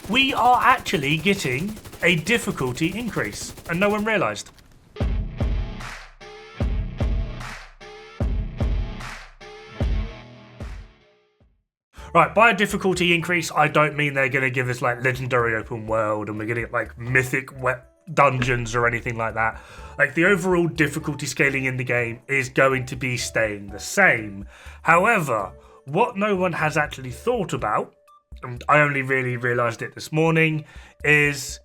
we are actually getting a difficulty increase, and no one realised. Right, by a difficulty increase, I don't mean they're going to give us like legendary open world and we're going to get like mythic dungeons or anything like that. Like the overall difficulty scaling in the game is going to be staying the same. However, what no one has actually thought about, and I only really realised it this morning, is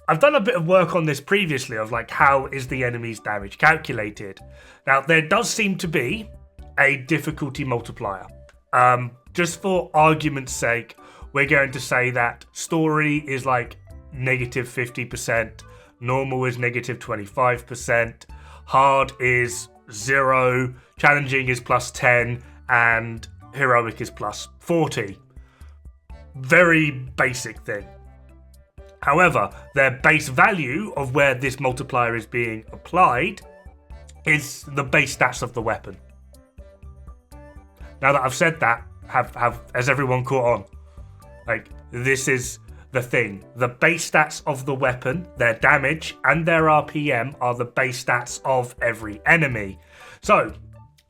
I've done a bit of work on this previously of like how is the enemy's damage calculated. Now there does seem to be a difficulty multiplier. Just for argument's sake, we're going to say that story is like negative 50%, normal is negative 25%, hard is 0, challenging is plus 10, and heroic is plus 40. Very basic thing. However, their base value of where this multiplier is being applied is the base stats of the weapon. Now that I've said that, has everyone caught on? Like, this is the thing. The base stats of the weapon, their damage, and their RPM are the base stats of every enemy. So,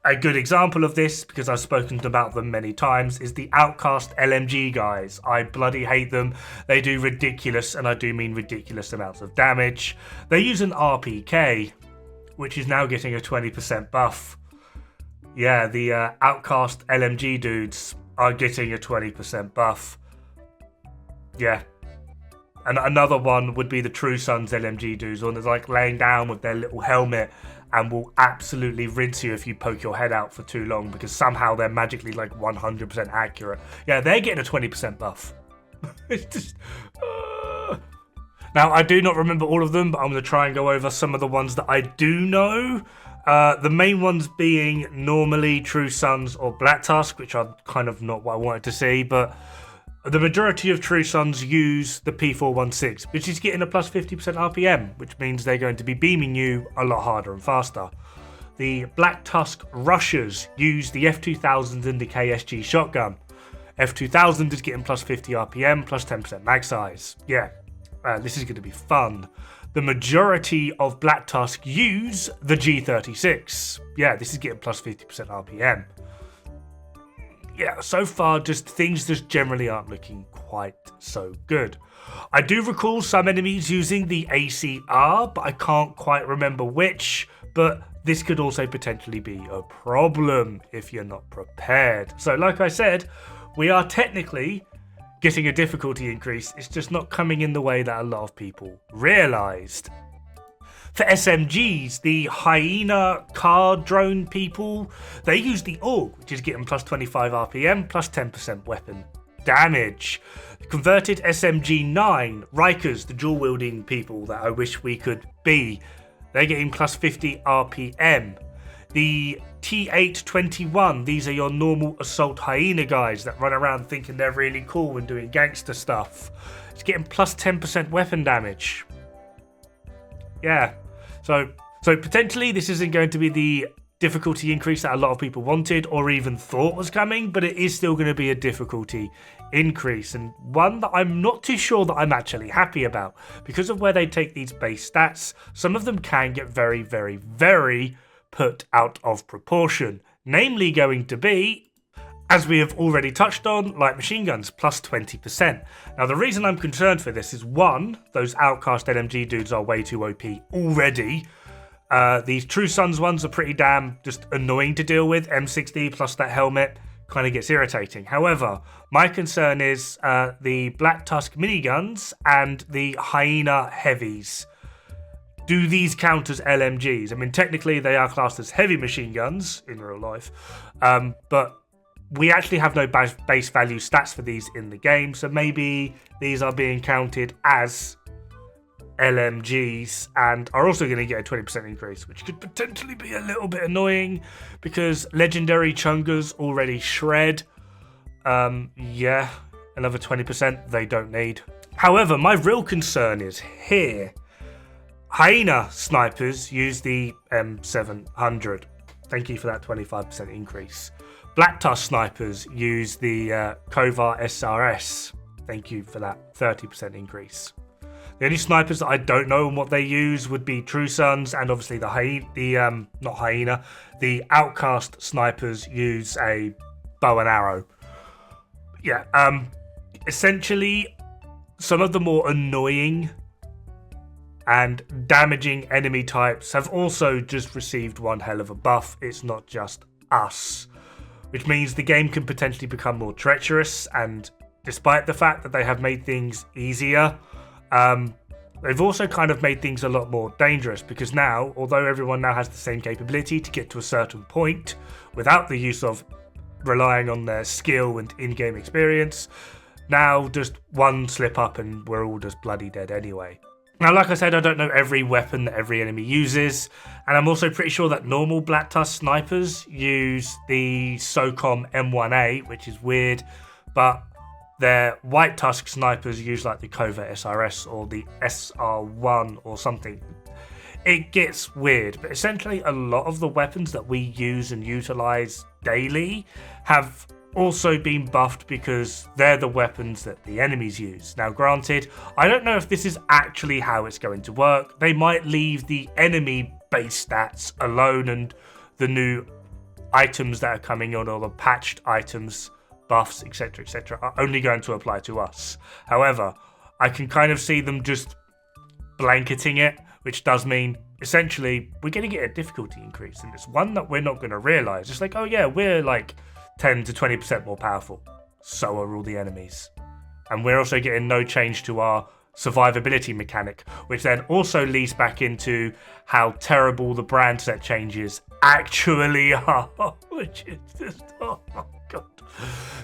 a good example of this, because I've spoken about them many times, is the Outcast LMG guys. I bloody hate them. They do ridiculous, and I do mean ridiculous amounts of damage. They use an RPK, which is now getting a 20% buff. Yeah, the Outcast LMG dudes are getting a 20% buff. Yeah. And another one would be the True Sons LMG dudes, one that's like laying down with their little helmet and will absolutely rinse you if you poke your head out for too long because somehow they're magically like 100% accurate. Yeah, they're getting a 20% buff. It's just... Now, I do not remember all of them, but I'm going to try and go over some of the ones that I do know. The main ones being normally True Sons or Black Tusk, which are kind of not what I wanted to see, but the majority of True Sons use the P416, which is getting a plus 50% RPM, which means they're going to be beaming you a lot harder and faster. The Black Tusk Rushers use the F2000 and the KSG shotgun. F2000 is getting plus 50 RPM, plus 10% mag size. Yeah, this is going to be fun. The majority of Black Tusk use the G36. Yeah, this is getting plus 50% RPM. Yeah, so far, just things just generally aren't looking quite so good. I do recall some enemies using the ACR, but I can't quite remember which. But this could also potentially be a problem if you're not prepared. So like I said, we are technically getting a difficulty increase. It's just not coming in the way that a lot of people realised. For SMGs, the Hyena car drone people, they use the AUG, which is getting plus 25 RPM, plus 10% weapon damage. Converted SMG-9, Rikers, the dual-wielding people that I wish we could be, they're getting plus 50 RPM. The T821, these are your normal assault hyena guys that run around thinking they're really cool and doing gangster stuff. It's getting plus 10% weapon damage. Yeah, so potentially this isn't going to be the difficulty increase that a lot of people wanted or even thought was coming, but it is still going to be a difficulty increase, and one that I'm not too sure that I'm actually happy about. Because of where they take these base stats, some of them can get very, very, very put out of proportion, namely going to be, as we have already touched on, light machine guns, plus 20%. Now, the reason I'm concerned for this is, one, those Outcast LMG dudes are way too OP already. These True Sons ones are pretty damn just annoying to deal with. M60 plus that helmet kind of gets irritating. However, my concern is the Black Tusk miniguns and the Hyena heavies. Do these count as LMGs? I mean, technically they are classed as heavy machine guns in real life, but we actually have no base value stats for these in the game, so maybe these are being counted as LMGs and are also going to get a 20% increase, which could potentially be a little bit annoying because legendary chungers already shred. Yeah, another 20% they don't need. However, my real concern is here. Hyena snipers use the M700. Thank you for that 25% increase. Black Tusk snipers use the Kovar SRS. Thank you for that 30% increase. The only snipers that I don't know and what they use would be True Sons, and obviously the Outcast snipers use a bow and arrow. Yeah, essentially, some of the more annoying and damaging enemy types have also just received one hell of a buff. It's not just us, which means the game can potentially become more treacherous, and despite the fact that they have made things easier, they've also kind of made things a lot more dangerous, because now, although everyone now has the same capability to get to a certain point without the use of relying on their skill and in-game experience, now just one slip up and we're all just bloody dead anyway. Now, like I said, I don't know every weapon that every enemy uses, and I'm also pretty sure that normal Black Tusk snipers use the SOCOM M1A, which is weird, but their White Tusk snipers use like the Covert SRS or the SR1 or something. It gets weird, but essentially a lot of the weapons that we use and utilize daily have also been buffed because they're the weapons that the enemies use. Now, granted, I don't know if this is actually how it's going to work. They might leave the enemy base stats alone, and the new items that are coming on, or the patched items, buffs, etc., are only going to apply to us. However, I can kind of see them just blanketing it, which does mean essentially we're going to get a difficulty increase, and it's one that we're not going to realize. It's like, oh yeah, we're like 10 to 20% more powerful. So are all the enemies. And we're also getting no change to our survivability mechanic, which then also leads back into how terrible the brand set changes actually are, which is just, oh my god.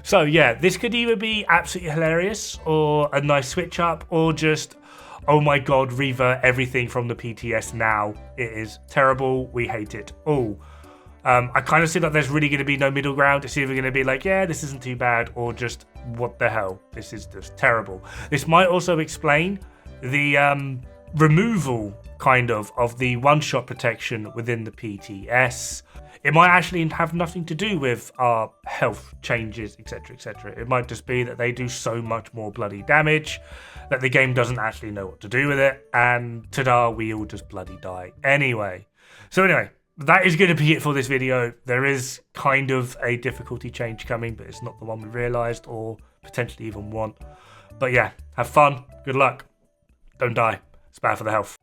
So yeah, this could either be absolutely hilarious, or a nice switch up, or just, oh my god, revert everything from the PTS now. It is terrible, we hate it all. I kind of see that there's really going to be no middle ground. It's either going to be like, yeah, this isn't too bad, or just, what the hell, this is just terrible. This might also explain the removal, kind of the one-shot protection within the PTS. It might actually have nothing to do with our health changes, etc. It might just be that they do so much more bloody damage that the game doesn't actually know what to do with it, and ta-da, we all just bloody die anyway. So anyway, that is going to be it for this video. There is kind of a difficulty change coming, but it's not the one we realised or potentially even want. But yeah, have fun, good luck, don't die, it's bad for the health.